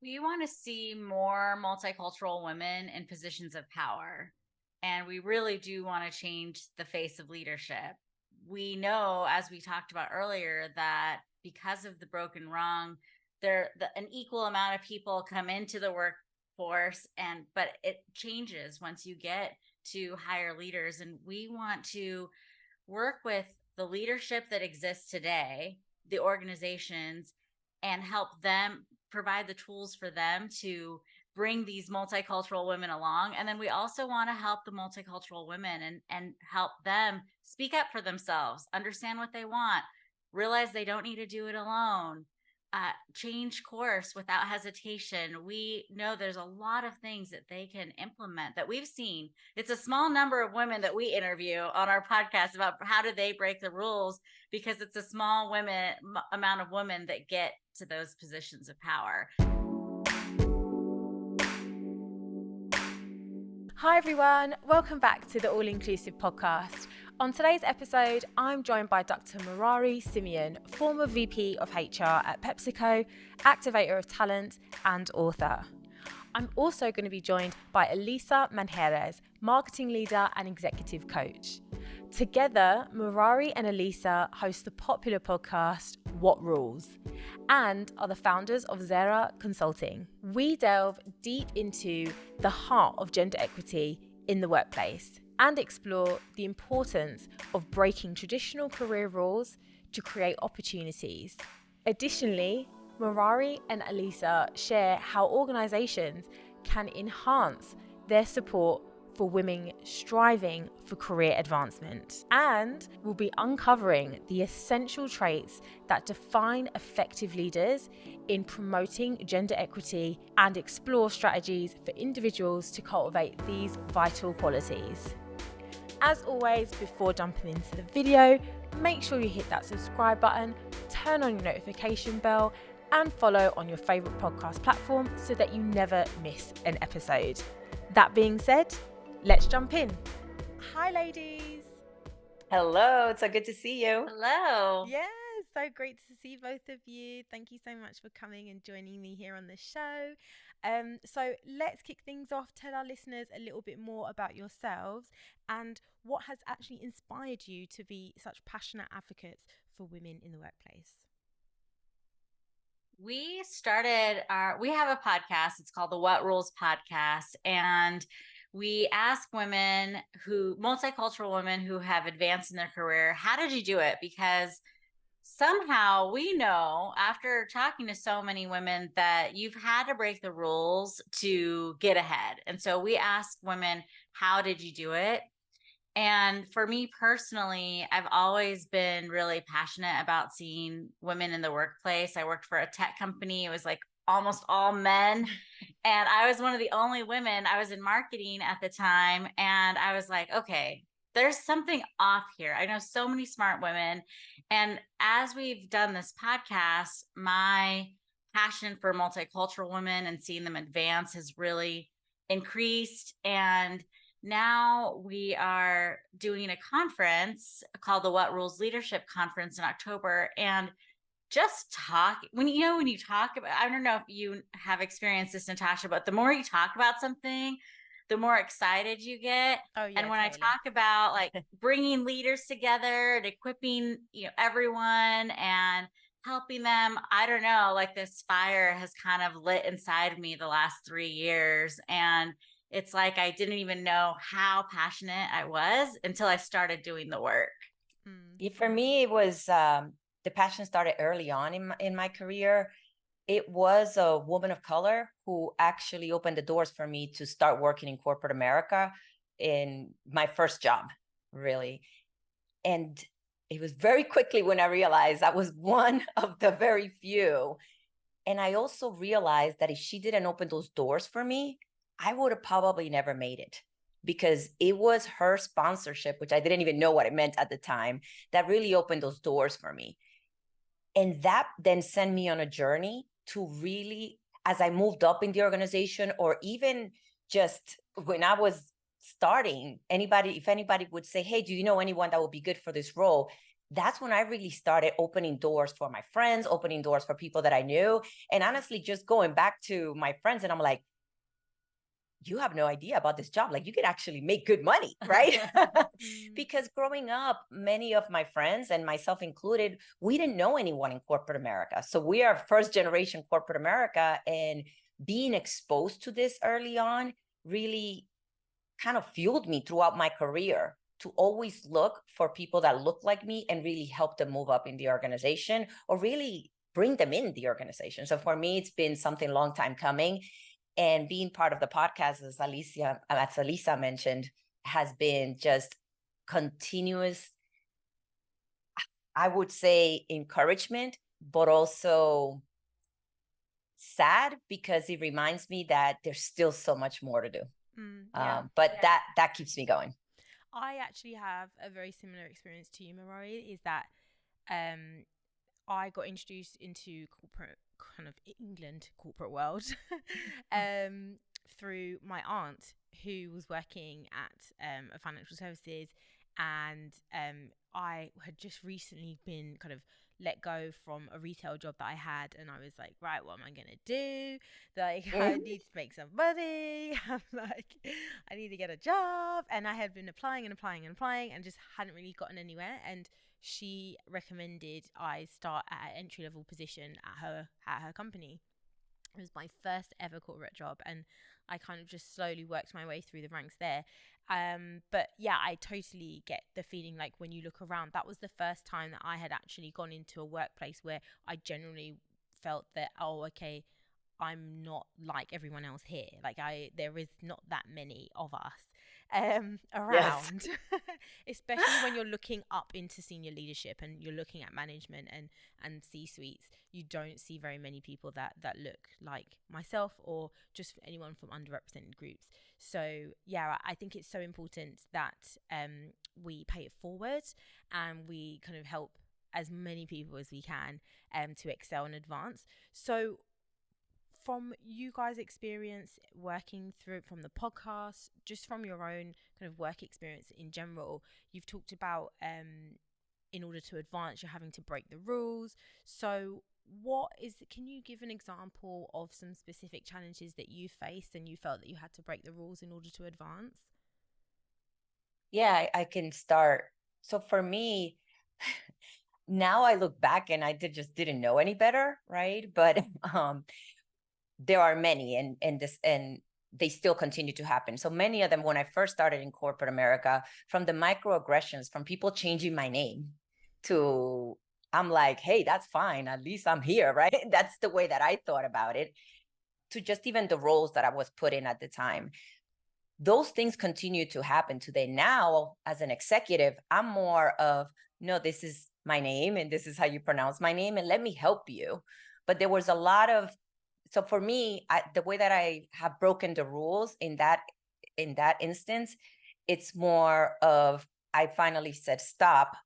We want to see more multicultural women in positions of power. And we really do want to change the face of leadership. We know, as we talked about earlier, that because of the broken wrong, an equal amount of people come into the workforce, but it changes once you get to higher leaders. And we want to work with the leadership that exists today, the organizations, and help them provide the tools for them to bring these multicultural women along. And then we also want to help the multicultural women and help them speak up for themselves, understand what they want, realize they don't need to do it alone, change course without hesitation. We know there's a lot of things that they can implement that we've seen. It's a small number of women that we interview on our podcast about how do they break the rules, because it's a small amount of women that get to those positions of power. Hi everyone, welcome back to the All Inclusive podcast. On today's episode, I'm joined by Dr. Merary Simeon, former VP of HR at PepsiCo, activator of talent, and author. I'm also going to be joined by Alisa Manjarrez, marketing leader and executive coach. Together, Merary and Alisa host the popular podcast, What Rules, and are the founders of Zera Consulting. We delve deep into the heart of gender equity in the workplace and explore the importance of breaking traditional career rules to create opportunities. Additionally, Merary and Alisa share how organizations can enhance their support for women striving for career advancement, and we'll be uncovering the essential traits that define effective leaders in promoting gender equity and explore strategies for individuals to cultivate these vital qualities. As always, before jumping into the video, make sure you hit that subscribe button, turn on your notification bell, and follow on your favorite podcast platform so that you never miss an episode. That being said, let's jump in. Hi, ladies. Hello, it's so good to see you. Hello. Yes, so great to see both of you. Thank you so much for coming and joining me here on the show. So let's kick things off. Tell our listeners a little bit more about yourselves and what has actually inspired you to be such passionate advocates for women in the workplace. We have a podcast. It's called the What Rules Podcast. And we ask multicultural women who have advanced in their career, how did you do it? Because somehow we know, after talking to so many women, that you've had to break the rules to get ahead. And so we ask women, how did you do it? And for me personally, I've always been really passionate about seeing women in the workplace. I worked for a tech company. It was like almost all men. And I was one of the only women. I was in marketing at the time. And I was like, okay, there's something off here. I know so many smart women. And as we've done this podcast, my passion for multicultural women and seeing them advance has really increased. And now we are doing a conference called the What Rules Leadership Conference in October. And just when you talk about, I don't know if you have experienced this, Natasha, but the more you talk about something, the more excited you get. Oh, yeah, and when totally. I talk about like bringing leaders together and equipping, everyone and helping them, I don't know, like this fire has kind of lit inside of me the last 3 years. And it's like I didn't even know how passionate I was until I started doing the work. For me, it was the passion started early on in my career. It was a woman of color who actually opened the doors for me to start working in corporate America in my first job, really. And it was very quickly when I realized I was one of the very few. And I also realized that if she didn't open those doors for me, I would have probably never made it, because it was her sponsorship, which I didn't even know what it meant at the time, that really opened those doors for me. And that then sent me on a journey to really, as I moved up in the organization, or even just when I was starting, if anybody would say, hey, do you know anyone that would be good for this role? that's when I really started opening doors for my friends, opening doors for people that I knew. And honestly, just going back to my friends, and I'm like, you have no idea about this job. Like, you could actually make good money, right? Because growing up, many of my friends, and myself included, we didn't know anyone in corporate America. So we are first generation corporate America, and being exposed to this early on really kind of fueled me throughout my career to always look for people that look like me and really help them move up in the organization, or really bring them in the organization. So for me, it's been something long time coming. And being part of the podcast, as Alisa mentioned, has been just continuous, I would say, encouragement, but also sad, because it reminds me that there's still so much more to do. But that keeps me going. I actually have a very similar experience to you, Merary, is that I got introduced into corporate, kind of England corporate world, through my aunt, who was working at a financial services, and I had just recently been kind of let go from a retail job that I had, and I was like, right, what am I gonna do? Like, I need to make some money. I'm like, I need to get a job, and I had been applying and applying and applying, and just hadn't really gotten anywhere. And she recommended I start at an entry level position at her company. It was my first ever corporate job, and I kind of just slowly worked my way through the ranks there. But yeah, I totally get the feeling, like, when you look around, that was the first time that I had actually gone into a workplace where I generally felt that, oh, okay, I'm not like everyone else here. Like, there is not that many of us around. Especially when you're looking up into senior leadership and you're looking at management and C-suites. You don't see very many people that look like myself, or just anyone from underrepresented groups. So yeah, I think it's so important that we pay it forward, and we kind of help as many people as we can to excel and advance. So from you guys' experience working through, from the podcast, just from your own kind of work experience in general, you've talked about in order to advance, you're having to break the rules. So can you give an example of some specific challenges that you faced and you felt that you had to break the rules in order to advance? Yeah, I can start. So for me, now I look back and I just didn't know any better, right? But there are many, and they still continue to happen. So many of them, when I first started in corporate America, from the microaggressions, from people changing my name to, I'm like, hey, that's fine. At least I'm here, right? That's the way that I thought about it, to just even the roles that I was put in at the time. Those things continue to happen today. Now, as an executive, I'm more of, no, this is my name and this is how you pronounce my name, and let me help you. But there was a lot of, so for me, the way that I have broken the rules in that instance, it's more of, I finally said stop,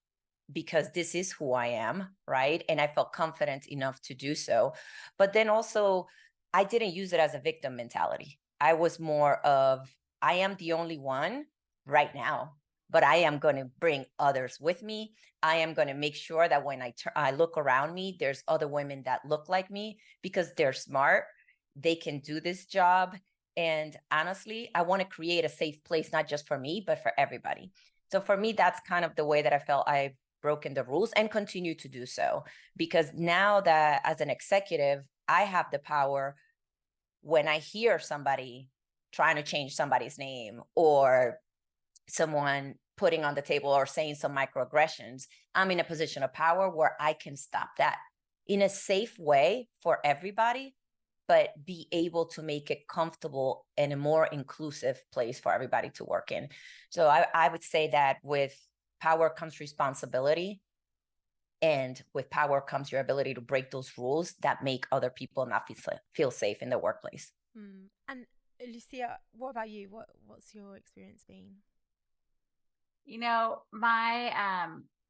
because this is who I am, right? And I felt confident enough to do so. But then also, I didn't use it as a victim mentality. I was more of, I am the only one right now, but I am going to bring others with me. I am going to make sure that when I look around me, there's other women that look like me, because they're smart, they can do this job. And honestly, I want to create a safe place, not just for me, but for everybody. So for me, that's kind of the way that I felt I've broken the rules, and continue to do so. Because now that as an executive, I have the power, when I hear somebody trying to change somebody's name, or someone putting on the table or saying some microaggressions, I'm in a position of power where I can stop that in a safe way for everybody, but be able to make it comfortable and a more inclusive place for everybody to work in. So I would say that with power comes responsibility, and with power comes your ability to break those rules that make other people not feel safe in the workplace. And Lucia, what about you? What's your experience been? You know, my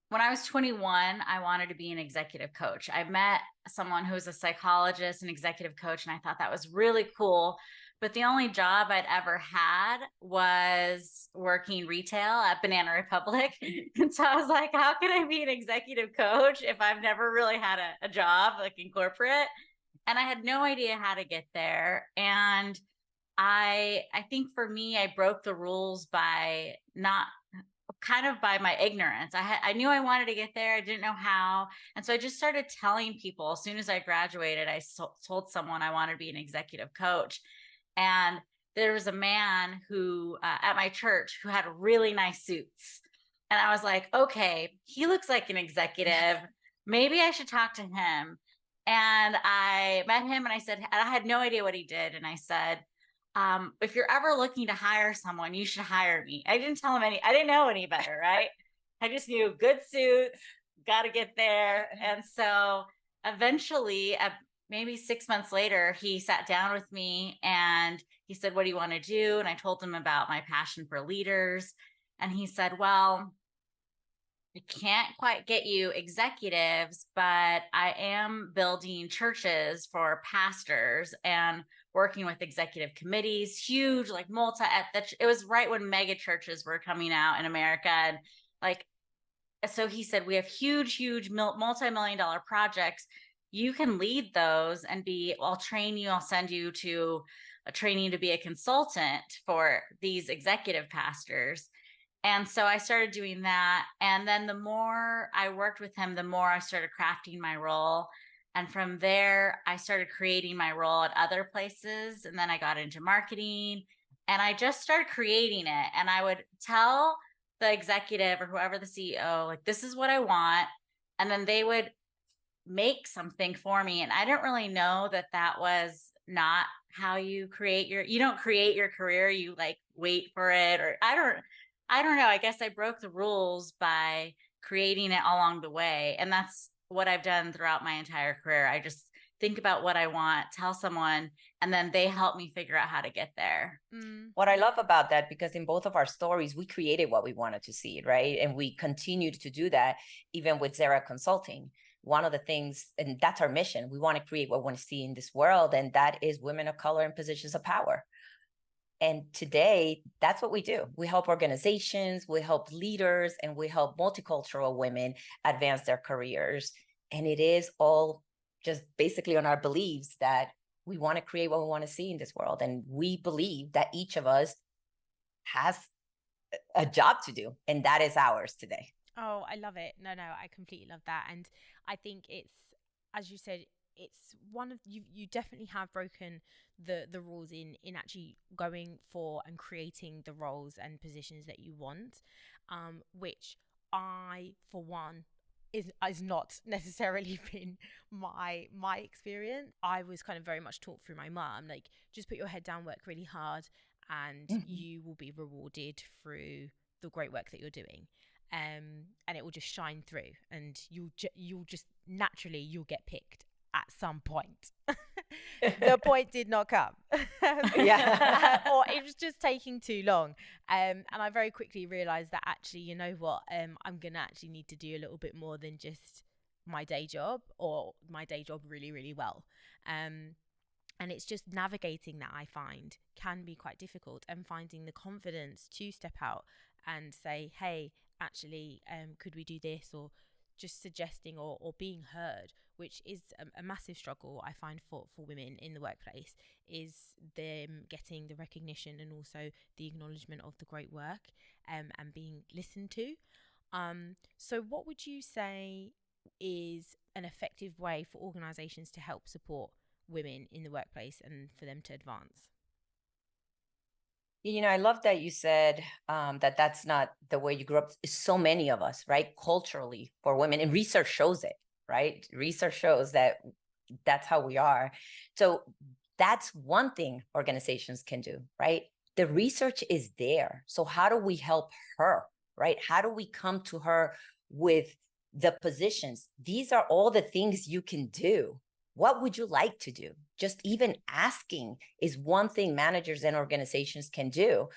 when I was 21, I wanted to be an executive coach. I met someone who was a psychologist and executive coach, and I thought that was really cool. but the only job I'd ever had was working retail at Banana Republic. And so I was like, how can I be an executive coach if I've never really had a job like in corporate? And I had no idea how to get there. And I think for me, I broke the rules by not kind of by my ignorance. I knew I wanted to get there. I didn't know how. And so I just started telling people as soon as I graduated, I told someone I wanted to be an executive coach. And there was a man who at my church who had really nice suits. And I was like, okay, he looks like an executive. Maybe I should talk to him. And I met him and I said, and I had no idea what he did. And I said, if you're ever looking to hire someone, you should hire me. I didn't tell him I didn't know any better, right? I just knew good suits, got to get there. And so eventually, maybe 6 months later, he sat down with me and he said, what do you want to do? And I told him about my passion for leaders. And he said, well, I can't quite get you executives, but I am building churches for pastors and working with executive committees, huge, like it was right when mega churches were coming out in America. And like, so he said, we have huge multi-million dollar projects. You can lead those and I'll train you. I'll send you to a training to be a consultant for these executive pastors. And so I started doing that. And then the more I worked with him, the more I started crafting my role. And from there, I started creating my role at other places. And then I got into marketing and I just started creating it. And I would tell the executive or whoever the CEO, like, this is what I want. And then they would make something for me. And I didn't really know that was not how you don't create your career. You like wait for it, or I don't know. I guess I broke the rules by creating it along the way. And that's what I've done throughout my entire career. I just think about what I want, tell someone, and then they help me figure out how to get there. What I love about that, because in both of our stories, we created what we wanted to see, right? And we continued to do that even with Zera Consulting. One of the things, and that's our mission, we want to create what we want to see in this world, and that is women of color in positions of power. And today, that's what we do. We help organizations, we help leaders, and we help multicultural women advance their careers. And it is all just basically on our beliefs that we want to create what we want to see in this world. And we believe that each of us has a job to do, and that is ours today. Oh, I love it. No, I completely love that. And I think it's, as you said, it's one of you definitely have broken the rules in actually going for and creating the roles and positions that you want, which I, for one, is not necessarily been my experience. I was kind of very much taught through my mum, like, just put your head down, work really hard, and you will be rewarded through the great work that you're doing. And it will just shine through, and you'll just naturally you'll get picked at some point. The point did not come. Yeah. Or it was just taking too long. And I very quickly realized that actually, you know what, I'm gonna actually need to do a little bit more than just my day job, or my day job really, really well. And it's just navigating that, I find, can be quite difficult, and finding the confidence to step out and say, hey, actually, could we do this? Or just suggesting or being heard, which is a massive struggle I find for women in the workplace, is them getting the recognition and also the acknowledgement of the great work, and being listened to. So what would you say is an effective way for organizations to help support women in the workplace and for them to advance? You know, I love that you said that that's not the way you grew up. So many of us, right? Culturally, for women, and research shows it, right? Research shows that that's how we are. So that's one thing organizations can do, right? The research is there. So how do we help her, right? How do we come to her with the positions? These are all the things you can do. What would you like to do? Just even asking is one thing managers and organizations can do.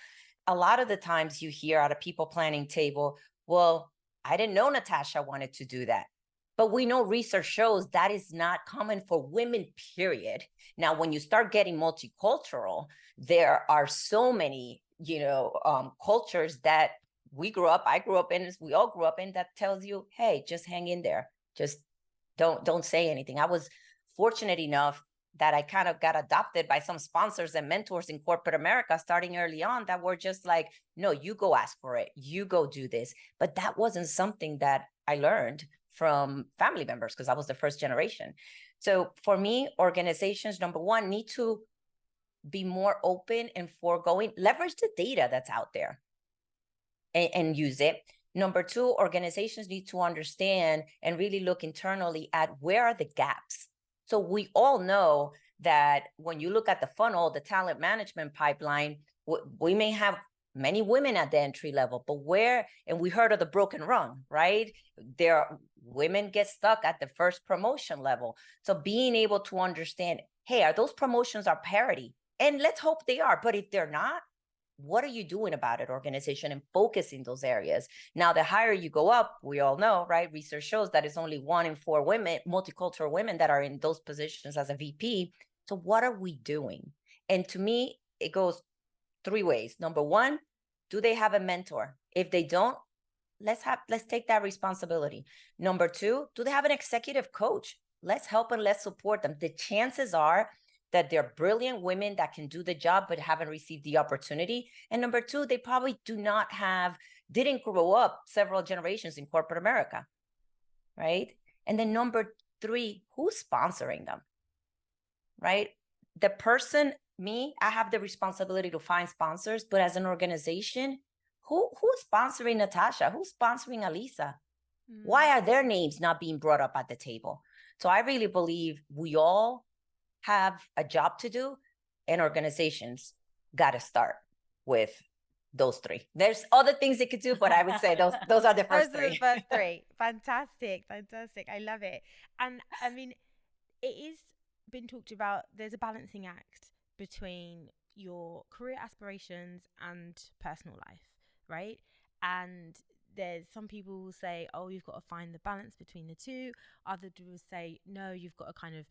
A lot of the times you hear at a people planning table, well, I didn't know Natasha wanted to do that. But we know research shows that is not common for women, period. Now, when you start getting multicultural, there are so many, cultures that I grew up in, we all grew up in, that tells you, hey, just hang in there. Just don't say anything. I was fortunate enough that I kind of got adopted by some sponsors and mentors in corporate America starting early on that were just like, no, you go ask for it. You go do this. But that wasn't something that I learned from family members because I was the first generation. So for me, organizations, number one, need to be more open and foregoing, leverage the data that's out there and use it. Number two, organizations need to understand and really look internally at where are the gaps. So we all know that when you look at the funnel, the talent management pipeline, we may have many women at the entry level, but and we heard of the broken rung, right? Women get stuck at the first promotion level. So being able to understand, hey, are those promotions are parity? And let's hope they are, but if they're not, what are you doing about it, organization, and focus in those areas? Now, the higher you go up, we all know, right? Research shows that it's only 1 in 4 women, multicultural women, that are in those positions as a VP. So what are we doing? And to me, it goes 3 ways. Number one, do they have a mentor? If they don't, let's take that responsibility. Number two, do they have an executive coach? Let's help and let's support them. The chances are that they're brilliant women that can do the job but haven't received the opportunity. And number two, they probably didn't grow up several generations in corporate America, right? And then number three, who's sponsoring them, right? The person, I have the responsibility to find sponsors, but as an organization, who's sponsoring Natasha? Who's sponsoring Alisa? Why are their names not being brought up at the table? So I really believe we all have a job to do, and organizations got to start with those 3. There's other things they could do, but I would say those are the first 3. Those are the first 3. Fantastic. I love it. And I mean, it is been talked about, there's a balancing act between your career aspirations and personal life, right? And there's some people will say, oh, you've got to find the balance between the two. Others will say, no, you've got to kind of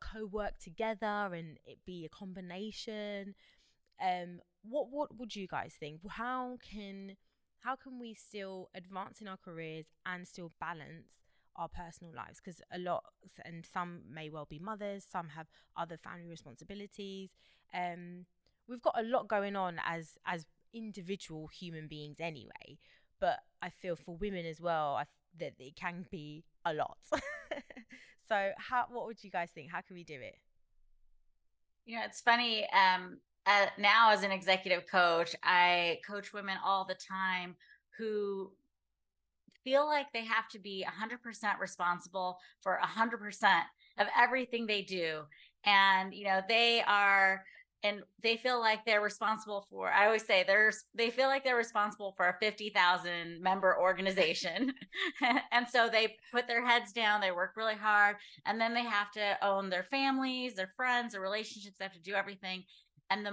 co-work together and it be a combination. What would you guys think? How can we still advance in our careers and still balance our personal lives? Because some may well be mothers, some have other family responsibilities. We've got a lot going on as individual human beings anyway, but I feel for women as well that it can be a lot. So what would you guys think? How can we do it? It's funny. Now as an executive coach, I coach women all the time who feel like they have to be 100% responsible for 100% of everything they do. And, they feel like they're responsible for, I always say they feel like they're responsible for a 50,000 member organization. And so they put their heads down, they work really hard, and then they have to own their families, their friends, their relationships, they have to do everything. And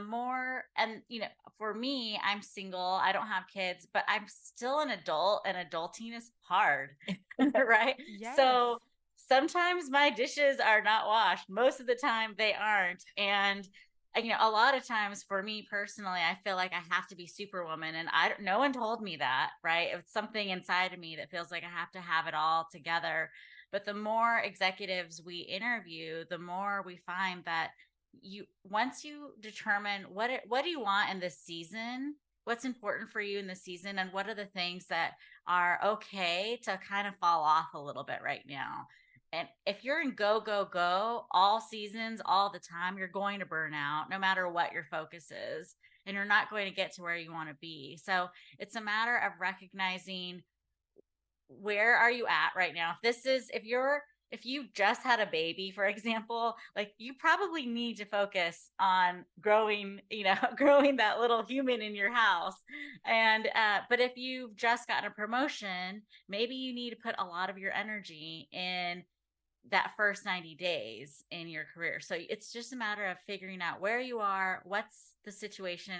for me, I'm single, I don't have kids, but I'm still an adult, and adulting is hard, right? Yes. So sometimes my dishes are not washed. Most of the time they aren't. And a lot of times for me personally, I feel like I have to be superwoman, and no one told me that, right? It's something inside of me that feels like I have to have it all together. But the more executives we interview, the more we find that once you determine what do you want in this season, what's important for you in the season, and what are the things that are okay to kind of fall off a little bit right now. And if you're in go, go, go all seasons, all the time, you're going to burn out no matter what your focus is, and you're not going to get to where you want to be. So it's a matter of recognizing, where are you at right now? If you've just had a baby, for example, like, you probably need to focus on growing that little human in your house. And, but if you've just gotten a promotion, maybe you need to put a lot of your energy in that first 90 days in your career. So it's just a matter of figuring out where you are, what's the situation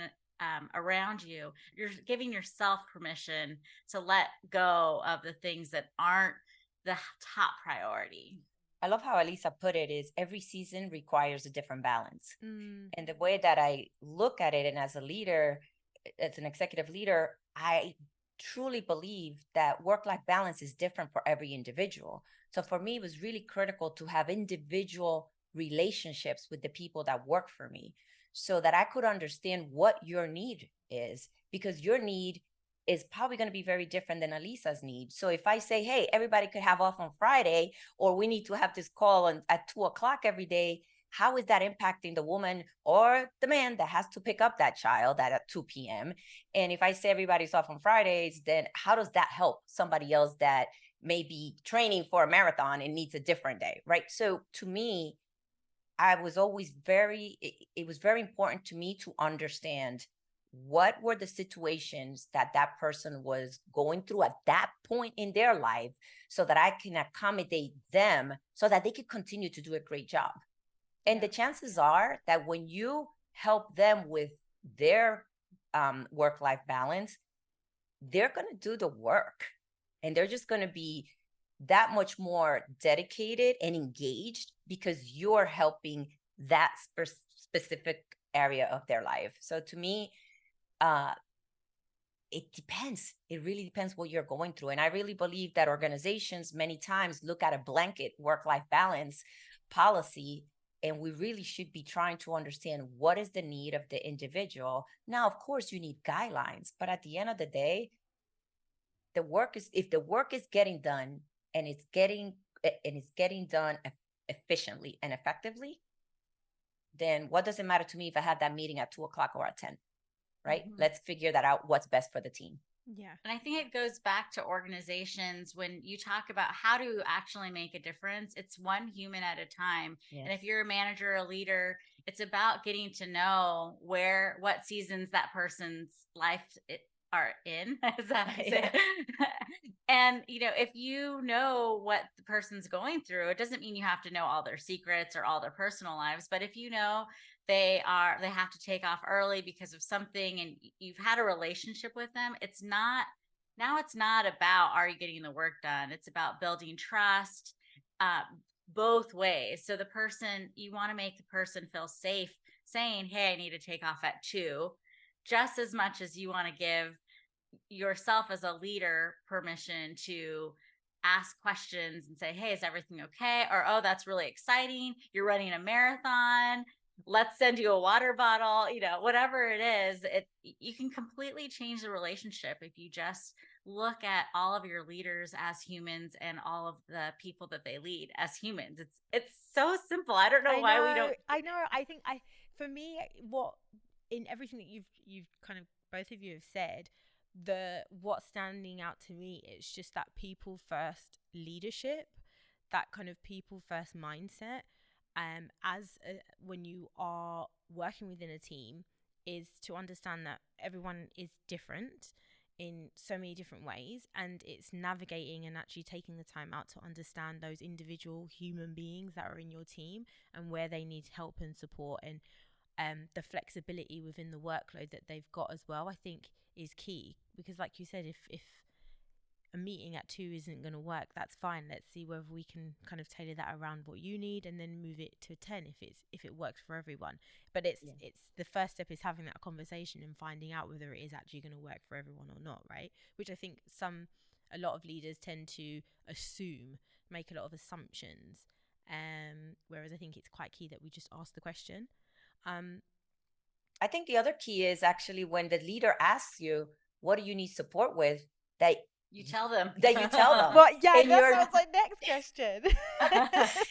around you. You're giving yourself permission to let go of the things that aren't the top priority. I love how Alisa put it is every season requires a different balance. Mm. And the way that I look at it, and as a leader, as an executive leader, I truly believe that work-life balance is different for every individual. So for me, it was really critical to have individual relationships with the people that work for me so that I could understand what your need is, because your need is probably going to be very different than Alisa's need. So if I say, hey, everybody could have off on Friday, or we need to have this call at 2 o'clock every day, how is that impacting the woman or the man that has to pick up that child at 2 p.m.? And if I say everybody's off on Fridays, then how does that help somebody else that may be training for a marathon and needs a different day, right? So to me, I was always it was very important to me to understand what were the situations that that person was going through at that point in their life so that I can accommodate them so that they could continue to do a great job. And the chances are that when you help them with their work-life balance, they're going to do the work, and they're just going to be that much more dedicated and engaged because you're helping that specific area of their life. So to me, it depends. It really depends what you're going through. And I really believe that organizations many times look at a blanket work-life balance policy, and we really should be trying to understand what is the need of the individual. Now, of course, you need guidelines, but at the end of the day, if the work is getting done and it's getting done efficiently and effectively, then what does it matter to me if I have that meeting at 2 o'clock or at 10? Right? Mm-hmm. Let's figure that out. What's best for the team? Yeah. And I think it goes back to organizations. When you talk about how to actually make a difference, it's one human at a time. Yes. And if you're a manager, a leader, it's about getting to know what seasons that person's life are in. Is that how you say it? And, if you know what the person's going through, it doesn't mean you have to know all their secrets or all their personal lives. But if you know they have to take off early because of something and you've had a relationship with them, it's not about, are you getting the work done? It's about building trust, both ways. So you want to make the person feel safe saying, hey, I need to take off at 2, just as much as you want to give yourself as a leader permission to ask questions and say, hey, is everything okay? Or, oh, that's really exciting, you're running a marathon, let's send you a water bottle, whatever it is. You can completely change the relationship if you just look at all of your leaders as humans and all of the people that they lead as humans. It's so simple. I don't know why we don't. I know. I think for me, what in everything that you've kind of both of you have said, what's standing out to me is just that people first leadership, that kind of people first mindset. When you are working within a team, is to understand that everyone is different in so many different ways, and it's navigating and actually taking the time out to understand those individual human beings that are in your team and where they need help and support, and the flexibility within the workload that they've got as well, I think is key. Because like you said, if a meeting at 2 isn't going to work, that's fine. Let's see whether we can kind of tailor that around what you need, and then move it to 10 if it works for everyone. But it's the first step is having that conversation and finding out whether it is actually going to work for everyone or not, right? Which I think a lot of leaders tend to make a lot of assumptions, whereas I think it's quite key that we just ask the question. I think the other key is actually when the leader asks you, what do you need support with, that you tell them. Well, yeah, that was my next question.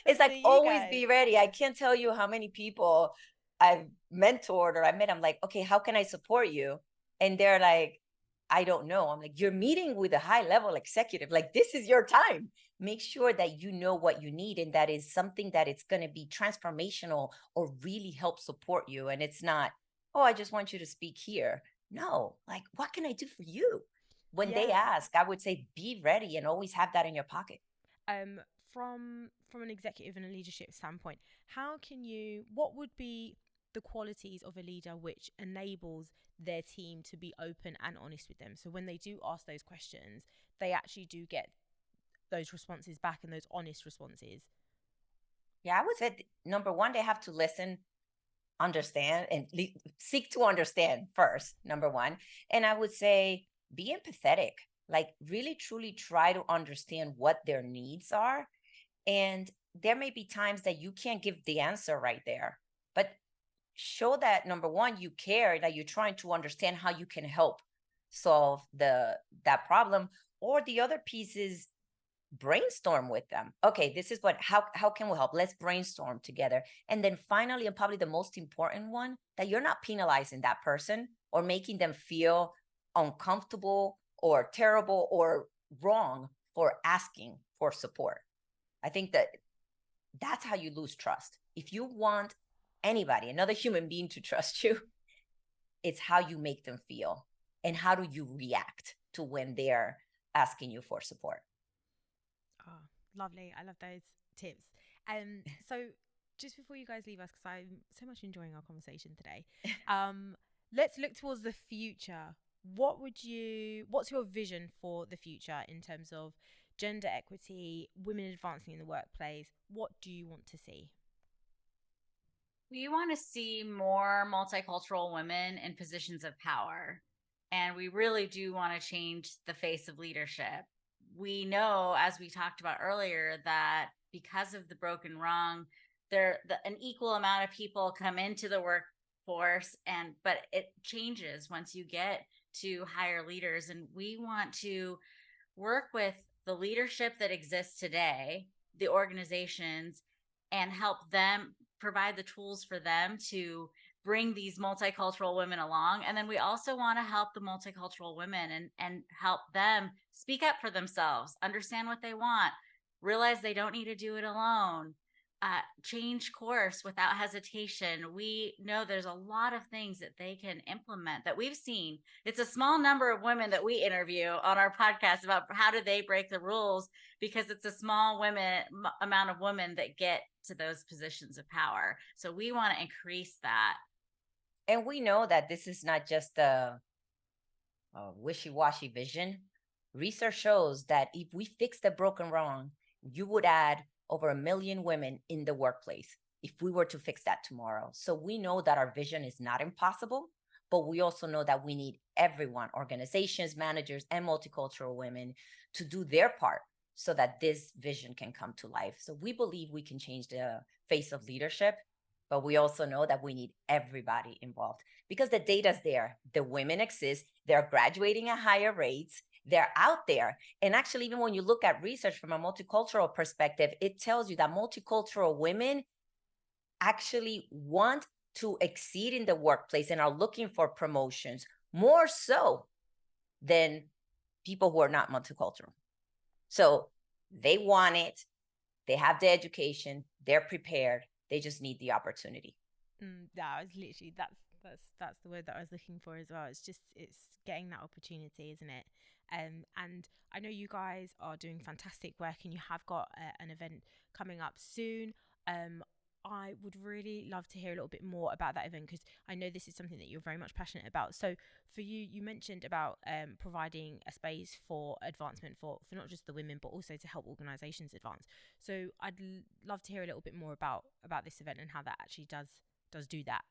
It's like, always be ready. I can't tell you how many people I've mentored or I met. I'm like, okay, how can I support you? And they're like, I don't know. I'm like, you're meeting with a high level executive. Like, this is your time. Make sure that you know what you need, and that is something that it's going to be transformational or really help support you. And it's not, oh, I just want you to speak here. No, like, what can I do for you? When they ask, I would say be ready and always have that in your pocket. From an executive and a leadership standpoint, what would be the qualities of a leader which enables their team to be open and honest with them? So when they do ask those questions, they actually do get those responses back and those honest responses? Yeah, I would say number one, they have to listen, understand, and seek to understand first, number one. And I would say be empathetic, like really truly try to understand what their needs are. And there may be times that you can't give the answer right there, but show that number one, you care, that you're trying to understand how you can help solve that problem. Or the other piece is brainstorm with them. Okay, this is what how can we help? Let's brainstorm together. And then finally, and probably the most important one, that you're not penalizing that person or making them feel uncomfortable or terrible or wrong for asking for support. I think that that's how you lose trust. If you want anybody, another human being, to trust you, it's how you make them feel and how do you react to when they're asking you for support. Oh, lovely. I love those tips. So just before you guys leave us, because I'm so much enjoying our conversation today, let's look towards the future. What's your vision for the future in terms of gender equity, women advancing in the workplace? What do you want to see? We want to see more multicultural women in positions of power. And we really do want to change the face of leadership. We know, as we talked about earlier, that because of the broken wrong, an equal amount of people come into the workforce, but it changes once you get to higher leaders. And we want to work with the leadership that exists today, the organizations, and help them provide the tools for them to bring these multicultural women along. And then we also want to help the multicultural women and help them speak up for themselves, understand what they want, realize they don't need to do it alone, change course without hesitation. We know there's a lot of things that they can implement that we've seen. It's a small number of women that we interview on our podcast about how do they break the rules, because it's a small amount of women that get to those positions of power. So we want to increase that. And we know that this is not just a wishy-washy vision. Research shows that if we fix the broken wrong, you would add over 1 million women in the workplace if we were to fix that tomorrow. So we know that our vision is not impossible, but we also know that we need everyone, organizations, managers, and multicultural women, to do their part so that this vision can come to life. So we believe we can change the face of leadership, but we also know that we need everybody involved because the data's there. The women exist. They're graduating at higher rates. They're out there. And actually, even when you look at research from a multicultural perspective, it tells you that multicultural women actually want to exceed in the workplace and are looking for promotions more so than people who are not multicultural. So they want it. They have the education. They're prepared. They just need the opportunity. Yeah, it's literally that's the word that I was looking for as well. It's getting that opportunity, isn't it? And I know you guys are doing fantastic work, and you have got an event coming up soon. I would really love to hear a little bit more about that event, because I know this is something that you're very much passionate about. So for you, you mentioned about providing a space for advancement for not just the women, but also to help organisations advance. So I'd love to hear a little bit more about this event and how that actually does do that.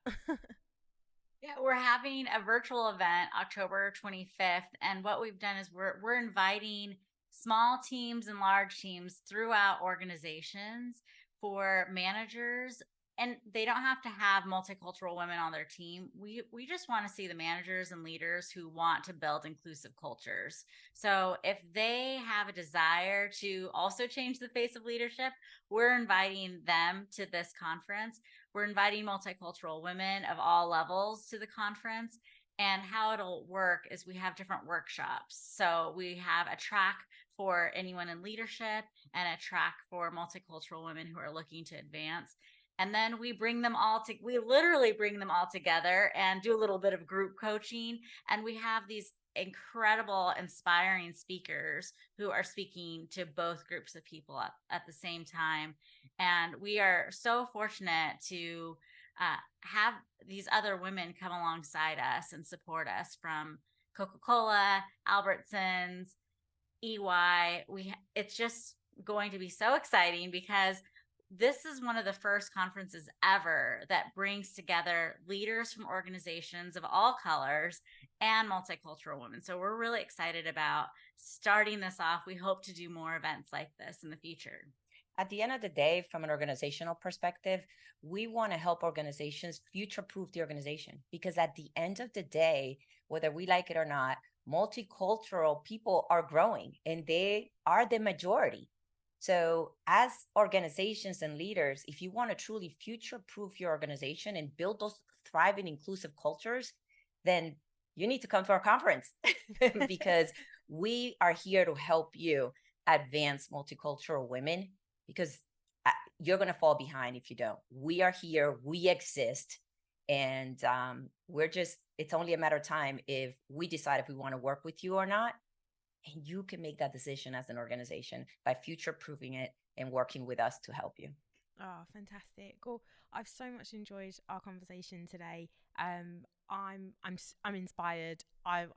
Yeah, we're having a virtual event October 25th. And what we've done is we're inviting small teams and large teams throughout organizations for managers. And they don't have to have multicultural women on their team. We just want to see the managers and leaders who want to build inclusive cultures. So if they have a desire to also change the face of leadership, we're inviting them to this conference. We're inviting multicultural women of all levels to the conference. And how it'll work is we have different workshops. So we have a track for anyone in leadership and a track for multicultural women who are looking to advance. And then we literally bring them all together and do a little bit of group coaching. And we have these incredible, inspiring speakers who are speaking to both groups of people at the same time. And we are so fortunate to have these other women come alongside us and support us, from Coca-Cola, Albertsons, EY. It's just going to be so exciting because this is one of the first conferences ever that brings together leaders from organizations of all colors and multicultural women. So we're really excited about starting this off. We hope to do more events like this in the future. At the end of the day, from an organizational perspective, we want to help organizations future-proof the organization, because at the end of the day, whether we like it or not, multicultural people are growing and they are the majority. So as organizations and leaders, if you want to truly future-proof your organization and build those thriving, inclusive cultures, then you need to come to our conference because we are here to help you advance multicultural women, because you're going to fall behind if you don't. We are here, we exist, and it's only a matter of time if we decide if we want to work with you or not. And you can make that decision as an organization by future-proofing it and working with us to help you. Oh, fantastic. Cool. I've so much enjoyed our conversation today. I'm inspired. I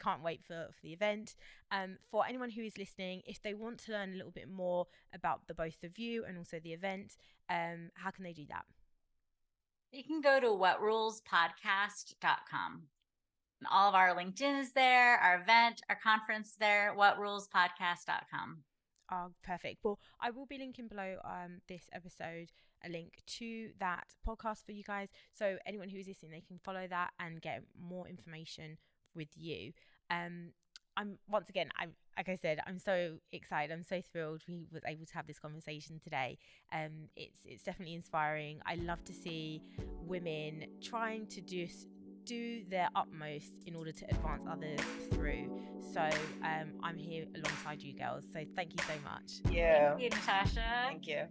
can't wait for the event. For anyone who is listening, if they want to learn a little bit more about the both of you and also the event, how can they do that? You can go to whatrulespodcast.com. And all of our LinkedIn is there, our event, our conference there, whatrulespodcast.com. Oh, perfect. Well, I will be linking below this episode a link to that podcast for you guys. So anyone who is listening, they can follow that and get more information with you. I'm like I said, I'm so excited. I'm so thrilled we was able to have this conversation today. It's definitely inspiring. I love to see women trying to do their utmost in order to advance others through. So I'm here alongside you girls. So thank you so much. Yeah. Thank you, Natasha. Thank you.